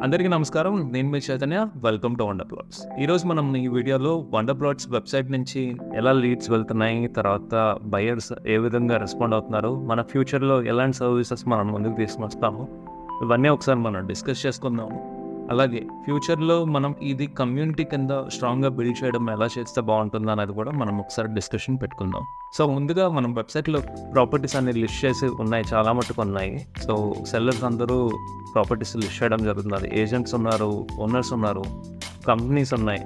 అందరికీ నమస్కారం. నేను మీ Chaitanya. Welcome to Wonder Plots. ఈరోజు మనం ఈ వీడియోలో వండర్ ప్లాట్స్ వెబ్సైట్ నుంచి ఎలా లీడ్స్ వెళ్తున్నాయి, తర్వాత బయర్స్ ఏ విధంగా రెస్పాండ్ అవుతున్నారు, మన ఫ్యూచర్లో ఎలాంటి సర్వీసెస్ మనం ముందుకు తీసుకొస్తాము, ఇవన్నీ ఒకసారి మనం డిస్కస్ చేసుకుందాము. అలాగే ఫ్యూచర్లో మనం ఇది కమ్యూనిటీ కింద స్ట్రాంగ్గా బిల్డ్ చేయడం ఎలా చేస్తే బాగుంటుంది అనేది కూడా మనం ఒకసారి డిస్కషన్ పెట్టుకుందాం. సో ముందుగా మనం వెబ్సైట్లో ప్రాపర్టీస్ అన్ని లిస్ట్ చేసి ఉన్నాయి, చాలా మటుకు ఉన్నాయి. సో సెల్లర్స్ అందరూ ప్రాపర్టీస్ లిస్ట్ చేయడం జరుగుతుంది. ఏజెంట్స్ ఉన్నారు, ఓనర్స్ ఉన్నారు, కంపెనీస్ ఉన్నాయి.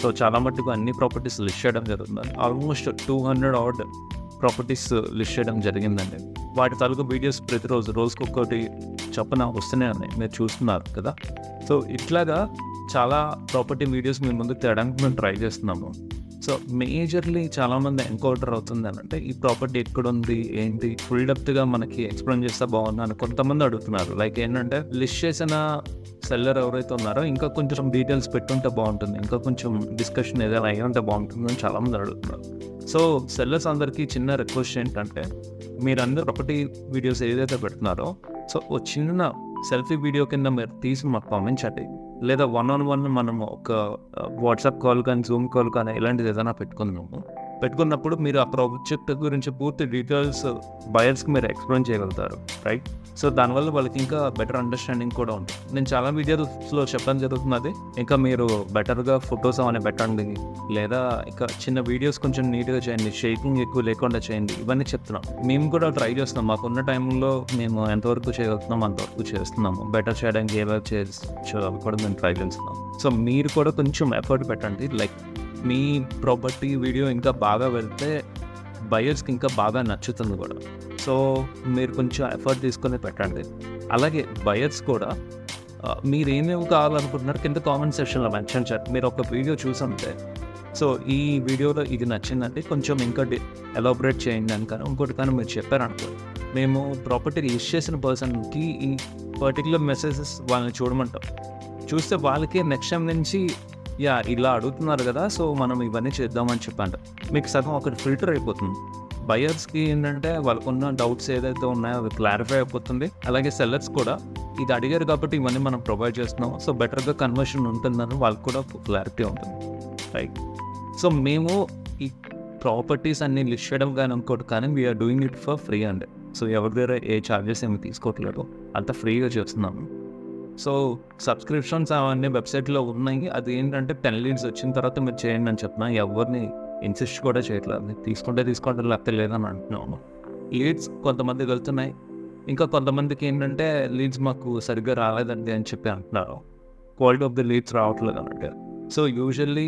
సో చాలా మటుకు అన్ని ప్రాపర్టీస్ లిస్ట్ చేయడం జరుగుతుంది. ఆల్మోస్ట్ 200 ఆర్డ్ ప్రాపర్టీస్ లిస్ట్ చేయడం జరిగిందండి. వాటి తాలూకు వీడియోస్ ప్రతిరోజు రోజుకొకటి చొప్పున వస్తూనే ఉన్నాయి, మీరు చూస్తున్నారు కదా. సో ఇట్లాగా చాలా ప్రాపర్టీ వీడియోస్ మీ ముందుకు తేయడానికి మేము ట్రై చేస్తున్నాము. సో మేజర్లీ చాలామంది ఎన్కౌంటర్ అవుతుంది అని అంటే ఈ ప్రాపర్టీ ఎక్కడుంది ఏంటి ఫుల్ డెప్త్గా మనకి ఎక్స్ప్లెయిన్ చేస్తే బాగుంది అని కొంతమంది అడుగుతున్నారు. లైక్ ఏంటంటే లిస్ట్ చేసిన సెల్లర్ ఎవరైతే ఉన్నారో ఇంకా కొంచెం డీటెయిల్స్ పెట్టుంటే బాగుంటుంది, ఇంకా కొంచెం డిస్కషన్ ఏదైనా అయ్యి ఉంటే బాగుంటుంది అని చాలామంది అడుగుతున్నారు. సో సెల్లర్స్ అందరికీ చిన్న రిక్వెస్ట్ ఏంటంటే మీరందరూ ప్రాపర్టీ వీడియోస్ ఏదైతే పెడుతున్నారో సో ఓ చిన్న సెల్ఫీ వీడియో కింద మీరు తీసి మాకు పంపించండి. లేదా 1-on-1 మనము ఒక వాట్సాప్ కాల్ కానీ జూమ్ కాల్ కానీ ఇలాంటిది ఏదైనా పెట్టుకున్నప్పుడు మీరు ఆ ప్రాజెక్ట్ గురించి పూర్తి డీటెయిల్స్ బయర్స్కి మీరు ఎక్స్ప్లెయిన్ చేయగలుగుతారు, రైట్? సో దానివల్ల వాళ్ళకి ఇంకా బెటర్ అండర్స్టాండింగ్ కూడా ఉంటుంది. నేను చాలా వీడియోస్లో చెప్పడం జరుగుతున్నది, ఇంకా మీరు బెటర్గా ఫొటోస్ అవన్నీ పెట్టండి, లేదా ఇంకా చిన్న వీడియోస్ కొంచెం నీట్గా చేయండి, షేకింగ్ ఎక్కువ లేకుండా చేయండి, ఇవన్నీ చెప్తున్నాం. మేము కూడా ట్రై చేస్తున్నాం, మాకున్న టైంలో మేము ఎంతవరకు చేయగలుగుతున్నాం అంతవరకు చేస్తున్నాము. బెటర్ చేయడానికి ఏవైనా చేయొచ్చు అవి కూడా మేము ట్రై చేస్తున్నాం. సో మీరు కూడా కొంచెం ఎఫర్ట్ పెట్టండి. లైక్ మీ ప్రాపర్టీ వీడియో ఇంకా బాగా వెళ్తే బయర్స్కి ఇంకా బాగా నచ్చుతుంది కూడా. సో మీరు కొంచెం ఎఫర్ట్ తీసుకొని పెట్టండి. అలాగే బయర్స్ కూడా మీరు ఏమేమి కావాలనుకుంటున్నారు కింద కామెంట్ సెక్షన్లో మెన్షన్ చేయండి. మీరు ఒక వీడియో చూసంటే సో ఈ వీడియోలో ఇది నచ్చిందంటే కొంచెం ఇంకా ఎలాబరేట్ చేయండి అని కానీ ఇంకోటి కానీ మీరు చెప్పారనుకో, మేము ప్రాపర్టీ లిస్ట్ చేసిన పర్సన్కి ఈ పర్టికులర్ మెసేజెస్ వాళ్ళని చూడమంటాం. చూస్తే వాళ్ళకి నెక్స్ట్ టైం నుంచి ఇలా అడుగుతున్నారు కదా, సో మనం ఇవన్నీ చేద్దామని చెప్పండి. మీకు సగం ఒకటి ఫిల్టర్ అయిపోతుంది. బయర్స్కి ఏంటంటే వాళ్ళకున్న డౌట్స్ ఏదైతే ఉన్నాయో అవి క్లారిఫై అయిపోతుంది. అలాగే సెల్లర్స్ కూడా ఇది అడిగారు కాబట్టి ఇవన్నీ మనం ప్రొవైడ్ చేస్తున్నాం, సో బెటర్గా కన్వర్షన్ ఉంటుందని వాళ్ళకి కూడా క్లారిటీ ఉంటుంది, రైట్? సో మేము ఈ ప్రాపర్టీస్ అన్ని లిస్ట్ చేయడం కానీ ఇంకోటి కానీ we are doing it for free అండి. సో ఎవరి దగ్గర ఏ ఛార్జెస్ ఏమి తీసుకోవట్లేదు, అంత ఫ్రీగా చేస్తున్నాము. సో సబ్స్క్రిప్షన్స్ అవన్నీ వెబ్సైట్లో ఉన్నాయి. అది ఏంటంటే 10 లీడ్స్ వచ్చిన తర్వాత మీరు చేయండి అని చెప్తున్నా, ఎవరిని ఇన్సిస్ట్ కూడా చేయట్లేదు. తీసుకుంటే లేకపోతే లేదని అంటున్నాము. లీడ్స్ కొంతమందికి వెళ్తున్నాయి, ఇంకా కొంతమందికి ఏంటంటే లీడ్స్ మాకు సరిగ్గా రాలేదండి అని చెప్పి అంటున్నారు. క్వాలిటీ ఆఫ్ ది లీడ్స్ రావట్లేదు అన్నట్టు. సో యూజువల్లీ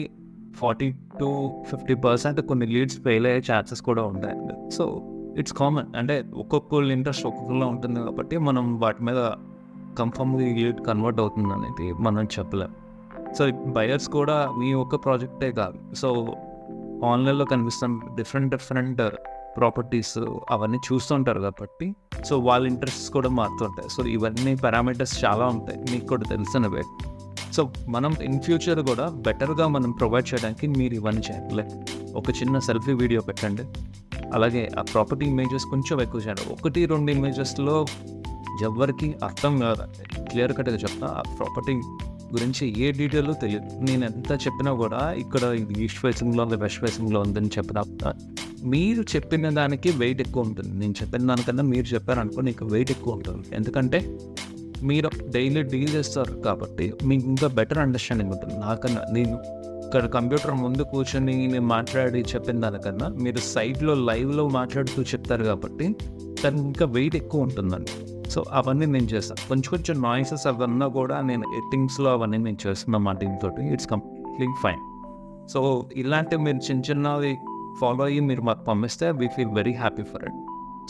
40-50% కొన్ని లీడ్స్ ఫెయిల్ అయ్యే ఛాన్సెస్ కూడా ఉంటాయండి. సో ఇట్స్ కామన్, అంటే ఒక్కొక్కళ్ళ ఇంట్రెస్ట్ ఒక్కొక్కలా ఉంటుంది కాబట్టి మనం వాటి మీద కన్ఫర్మ్గా లీడ్ కన్వర్ట్ అవుతుంది అనేది మనం చెప్పలేం. సో బయర్స్ కూడా మీ ఒక్క ప్రాజెక్టే కాదు, సో ఆన్లైన్లో కనిపిస్తున్న డిఫరెంట్ ప్రాపర్టీస్ అవన్నీ చూస్తుంటారు కాబట్టి సో వాళ్ళ ఇంట్రెస్ట్స్ కూడా మారుతుంటాయి. సో ఇవన్నీ పారామీటర్స్ చాలా ఉంటాయి, మీకు కూడా తెలిసినవే. సో మనం ఇన్ ఫ్యూచర్ కూడా బెటర్గా మనం ప్రొవైడ్ చేయడానికి మీరు ఇవన్నీ చేయాలి. ఒక చిన్న సెల్ఫీ వీడియో పెట్టండి, అలాగే ఆ ప్రాపర్టీ ఇమేజెస్ కొంచెం ఎక్కువ చేయండి. 1-2 ఇమేజెస్లో ఎవరికి అర్థం కాదండి. క్లియర్ కట్గా చెప్తా, ఆ ప్రాపర్టీ గురించి ఏ డీటెయిల్ తెలియదు. నేను ఎంత చెప్పినా కూడా ఇక్కడ ఇది ఈస్ట్ ఫేసింగ్లో ఉంది, వెస్ట్ ఫేసింగ్లో ఉందని చెప్పినా మీరు చెప్పిన దానికి వెయిట్ ఎక్కువ ఉంటుంది. నేను చెప్పిన దానికన్నా మీరు చెప్పారనుకో నీకు వెయిట్ ఎక్కువ ఉంటుంది. ఎందుకంటే మీరు డైలీ డీల్ చేస్తారు కాబట్టి మీకు ఇంకా బెటర్ అండర్స్టాండింగ్ ఉంటుంది. నాకన్నా నేను ఇక్కడ కంప్యూటర్ ముందు కూర్చొని నేను మాట్లాడి చెప్పిన దానికన్నా మీరు సైట్లో లైవ్లో మాట్లాడుతూ చెప్తారు కాబట్టి దానికి ఇంకా వెయిట్ ఎక్కువ ఉంటుందండి. సో అవన్నీ నేను చేస్తాను. కొంచెం నాయిసెస్ అవన్నా కూడా నేను ఎడిటింగ్స్లో అవన్నీ నేను చేస్తున్నాను మా టీంతో. It's completely fine. సో ఇలాంటివి మీరు చిన్నవి ఫాలో అయ్యి మీరు మాకు పంపిస్తే we feel very happy for it.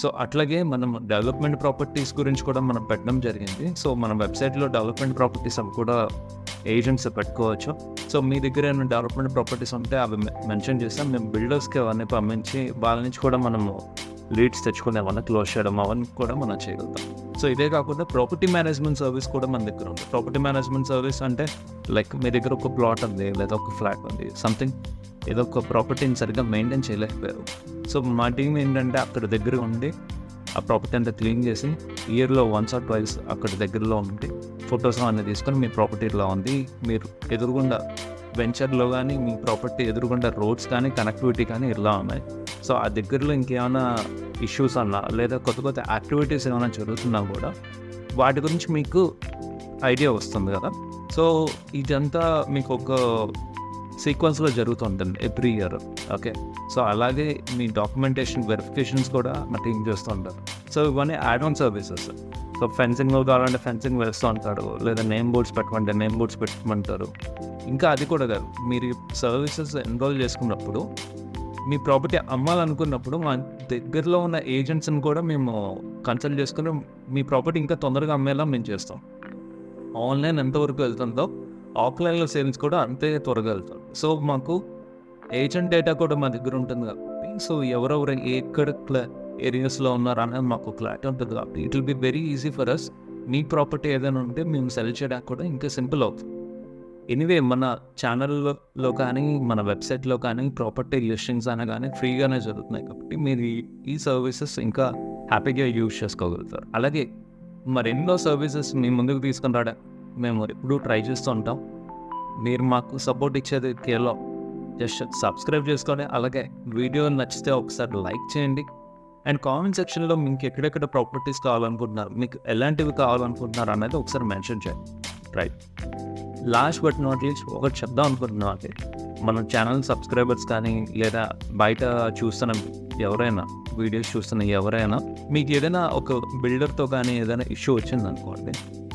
So అట్లాగే మనం డెవలప్మెంట్ ప్రాపర్టీస్ గురించి కూడా మనం పెట్టడం జరిగింది. సో మన వెబ్సైట్లో డెవలప్మెంట్ ప్రాపర్టీస్ అవి కూడా ఏజెంట్స్ పెట్టుకోవచ్చు. సో మీ దగ్గర ఏమైనా డెవలప్మెంట్ ప్రాపర్టీస్ ఉంటే అవి మెన్షన్ చేస్తాం. మేము బిల్డర్స్కి అవన్నీ పంపించి వాళ్ళ నుంచి కూడా మనము లీడ్స్ తెచ్చుకుని ఏమన్నా క్లోజ్ చేయడం అవన్నీ కూడా మనం చేయగలుగుతాం. సో ఇదే కాకుండా ప్రాపర్టీ మేనేజ్మెంట్ సర్వీస్ కూడా మన దగ్గర ఉంది. ప్రాపర్టీ మేనేజ్మెంట్ సర్వీస్ అంటే లైక్ మీ దగ్గర ఒక ప్లాట్ ఉంది లేదా ఒక ఫ్లాట్ ఉంది, సంథింగ్ ఏదో ఒక ప్రాపర్టీని సరిగ్గా మెయింటైన్ చేయలేకపోయారు. సో మా టీం ఏంటంటే అక్కడ దగ్గర ఉండి ఆ ప్రాపర్టీ అంతా క్లీన్ చేసి ఇయర్లో 1 or 2 అక్కడ దగ్గరలో ఉండి ఫొటోస్ అన్నీ తీసుకొని మీ ప్రాపర్టీ ఇలా ఉంది, మీరు ఎదురుగుండా వెంచర్లో కానీ మీ ప్రాపర్టీ ఎదురుగుండా రోడ్స్ కానీ కనెక్టివిటీ కానీ ఇలా ఉన్నాయి. సో ఆ దగ్గరలో ఇంకేమైనా ఇష్యూస్ అన్నా లేదా కొత్త కొత్త యాక్టివిటీస్ ఏమైనా జరుగుతున్నా కూడా వాటి గురించి మీకు ఐడియా వస్తుంది కదా. సో ఇదంతా మీకు ఒక సీక్వెన్స్లో జరుగుతుంటుంది ఎవ్రీ ఇయర్. ఓకే, సో అలాగే మీ డాక్యుమెంటేషన్ వెరిఫికేషన్స్ కూడా మా టీం చేస్తూ ఉంటారు. సో ఇవన్నీ యాడ్ ఆన్ సర్వీసెస్. సో ఫెన్సింగ్లో కావాలంటే ఫెన్సింగ్ వేస్తూ ఉంటారు, లేదా నేమ్ బోర్డ్స్ పెట్టమంటే నేమ్ బోర్డ్స్ పెట్టమంటారు. ఇంకా అది కూడా కాదు, మీరు సర్వీసెస్ ఎన్రోల్ చేసుకున్నప్పుడు మీ ప్రాపర్టీ అమ్మాలనుకున్నప్పుడు మా దగ్గరలో ఉన్న ఏజెంట్స్ని కూడా మేము కన్సల్ట్ చేసుకుని మీ ప్రాపర్టీ ఇంకా తొందరగా అమ్మేలా మేము చేస్తాం. ఆన్లైన్ ఎంతవరకు వెళ్తుందో ఆఫ్లైన్లో సేల్స్ కూడా అంతే త్వరగా వెళ్తాం. సో మాకు ఏజెంట్ డేటా కూడా మా దగ్గర ఉంటుంది కాబట్టి, సో ఎవరెవరు ఎక్కడ ఏరియాస్లో ఉన్నారు అనేది మాకు క్లారిటీ ఉంటుంది కాబట్టి it will be very easy for us. మీ ప్రాపర్టీ ఏదైనా ఉంటే మేము సెల్ చేయడానికి కూడా ఇంకా సింపుల్ అవుతుంది. ఎనీవే మన ఛానల్లో కానీ మన వెబ్సైట్లో కానీ ప్రాపర్టీ లిస్టింగ్స్ అయినా కానీ ఫ్రీగానే జరుగుతున్నాయి కాబట్టి మీరు ఈ సర్వీసెస్ ఇంకా హ్యాపీగా యూజ్ చేసుకోగలుగుతారు. అలాగే మరెన్నో సర్వీసెస్ మీ ముందుకు తీసుకుని రావడం మేము ఎప్పుడూ ట్రై చేస్తూ ఉంటాం. మీరు మాకు సపోర్ట్ ఇచ్చేది కేవలం జస్ట్ సబ్స్క్రైబ్ చేసుకొని, అలాగే వీడియో నచ్చితే ఒకసారి లైక్ చేయండి. అండ్ కామెంట్ సెక్షన్లో మీకు ఎక్కడెక్కడ ప్రాపర్టీస్ కావాలనుకుంటున్నారు, మీకు ఎలాంటివి కావాలనుకుంటున్నారు అనేది ఒకసారి మెన్షన్ చేయండి. Right, last but not least ఒకటి చెప్దాం అనుకుంటున్నాం. అంటే మన ఛానల్ సబ్స్క్రైబర్స్ కానీ లేదా బయట చూస్తున్న ఎవరైనా వీడియోస్ చూస్తున్న ఎవరైనా మీకు ఏదైనా ఒక బిల్డర్తో కానీ ఏదైనా ఇష్యూ వచ్చింది అనుకోండి,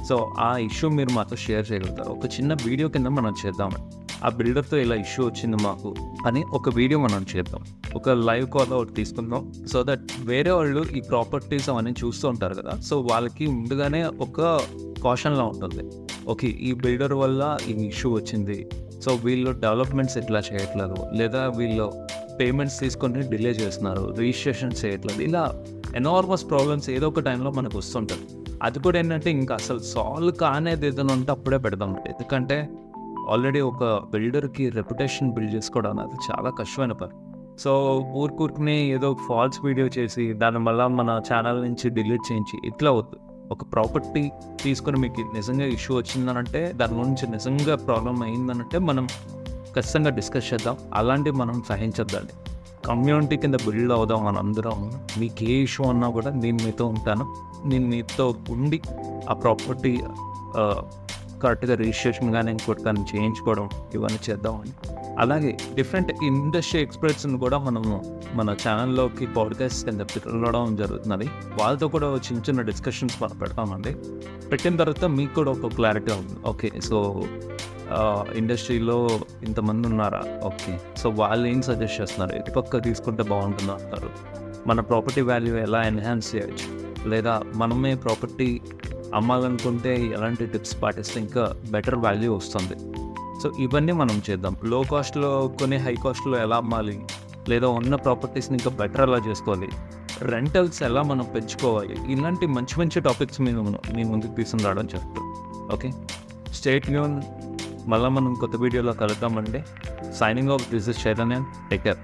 సో ఆ ఇష్యూ మీరు మాతో షేర్ చేయగలుగుతారు. ఒక చిన్న వీడియో కింద మనం చేద్దామండి. ఆ బిల్డర్తో ఇలా ఇష్యూ వచ్చింది మాకు అని ఒక వీడియో మనం చేద్దాం, ఒక లైవ్ కాల్ ఒకటి తీసుకుందాం. సో దట్ వేరే వాళ్ళు ఈ ప్రాపర్టీస్ అవన్నీ చూస్తూ ఉంటారు కదా, సో వాళ్ళకి ముందుగానే ఒక కాషన్లా ఉంటుంది. ఓకే, ఈ బిల్డర్ వల్ల ఈ ఇష్యూ వచ్చింది, సో వీళ్ళు డెవలప్మెంట్స్ ఎట్లా చేయట్లేదు, లేదా వీళ్ళు పేమెంట్స్ తీసుకొని డిలే చేస్తున్నారు, రిజిస్ట్రేషన్ చేయట్లేదు, ఇలా ఎనార్మస్ ప్రాబ్లమ్స్ ఏదో ఒక టైంలో మనకు వస్తుంటుంది. అది కూడా ఏంటంటే ఇంకా అసలు సాల్వ్ కానేది ఏదైనా ఉంటే అప్పుడే పెడదాం. ఎందుకంటే ఆల్రెడీ ఒక బిల్డర్కి రెప్యుటేషన్ బిల్డ్ చేసుకోవడం అనేది చాలా కష్టమైన పని. సో ఊరుకూరుకుని ఏదో ఫాల్స్ వీడియో చేసి దానివల్ల మన ఛానల్ నుంచి డిలీట్ చేయించి ఇట్లా వద్దు. ఒక ప్రాపర్టీ తీసుకొని మీకు నిజంగా ఇష్యూ వచ్చిందనంటే, దాని గురించి నిజంగా ప్రాబ్లం అయిందనంటే మనం ఖచ్చితంగా డిస్కస్ చేద్దాం. అలాంటివి మనం సహించద్దండి. కమ్యూనిటీ కింద బిల్డ్ అవుదాం మనందరం. మీకు ఏ ఇష్యూ అన్నా కూడా నేను మీతో ఉంటాను. నేను మీతో ఉండి ఆ ప్రాపర్టీ కరెక్ట్గా రిజిస్ట్రేషన్ కానీ ఇంకోటి కానీ చేయించుకోవడం ఇవన్నీ చేద్దామని. అలాగే డిఫరెంట్ ఇండస్ట్రీ ఎక్స్పర్ట్స్ని కూడా మనము మన ఛానల్లోకి పాడ్కాస్ట్ కింద పిలవడం జరుగుతున్నది. వాళ్ళతో కూడా చిన్న చిన్న డిస్కషన్స్ మనం పెడతామండి. పెట్టిన తర్వాత మీకు కూడా ఒక క్లారిటీ ఉంది. ఓకే, సో ఇండస్ట్రీలో ఇంతమంది ఉన్నారా, ఓకే, సో వాళ్ళు ఏం సజెస్ట్ చేస్తున్నారు, ఎటు పక్క తీసుకుంటే బాగుంటుందో అంటారు, మన ప్రాపర్టీ వాల్యూ ఎలా ఎన్హాన్స్ చేయొచ్చు, లేదా మనమే ప్రాపర్టీ అమ్మాలనుకుంటే ఎలాంటి టిప్స్ పాటిస్తే ఇంకా బెటర్ వాల్యూ వస్తుంది. సో ఇవన్నీ మనం చేద్దాం. లో కాస్ట్లో కొని హై కాస్ట్లో ఎలా అమ్మాలి, లేదా ఉన్న ప్రాపర్టీస్ని ఇంకా బెటర్ ఎలా చేసుకోవాలి, రెంటల్స్ ఎలా మనం పెంచుకోవాలి, ఇలాంటి మంచి మంచి టాపిక్స్ మేము మీ ముందుకు తీసుకుని రావడం చెప్తాం. Okay, stay tune. మళ్ళీ మనం కొత్త వీడియోలో కలుద్దామండి. Signing off, this is Chaitanya. Take care.